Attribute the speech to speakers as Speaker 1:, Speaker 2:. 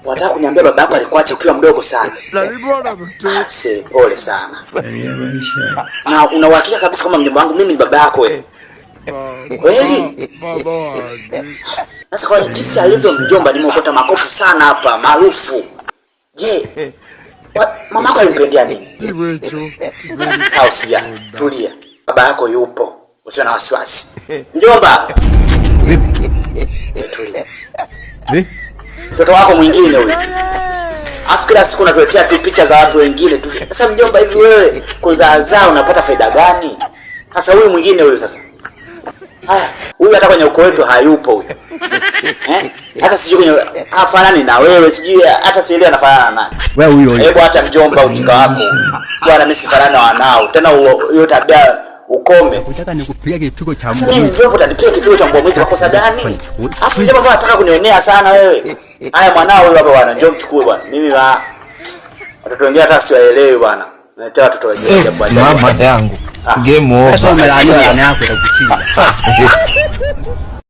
Speaker 1: Unataka kuniambia baba yako alikuacha ukiwa mdogo sana? Si pole sana. Na una uhakika kabisa kama mjomba wangu mimi ni baba yako wewe? Kweli? Sasa kwa jinsi alivyo mjomba nimeokota makopo sana hapa maarufu. Je, mama yako alimpendia nini? Sawa, sija. Tulia. Baba yako yupo. Usiwe na wasiwasi. Mjomba. Tulia. Mtoto wako mwingine huyu. Afu kila siku unatuletea tu picha za watu wengine tu. Sasa mjomba, hivi wewe kuzaazaa unapata faida gani? Sasa huyu mwingine huyu sasa. Haya, huyu hata kwenye ukoo wetu hayupo huyu. Hata sijui kwenye hafanani na wewe, sijui hata si ile anafanana naye.
Speaker 2: Wewe huyo.
Speaker 1: Hebu acha mjomba ujinga wako. Bwana mimi sifanana na wanao. Tena hiyo tabia ukome.
Speaker 2: Unataka nikupiga kipigo cha
Speaker 1: mbwa. Mimi ndio utanipiga kipigo cha mbwa mwezi kwa kosa gani? Afu ndio baba anataka kunionea sana wewe. Haya mwanao huyu hapa bwana, njoo mchukue bwana. Mimi watoto wengine hata siwaelewi bwana. Naletea watoto wengine
Speaker 3: mama yangu. Game over.
Speaker 2: Sasa umelaaniwa na yako itakuchinja.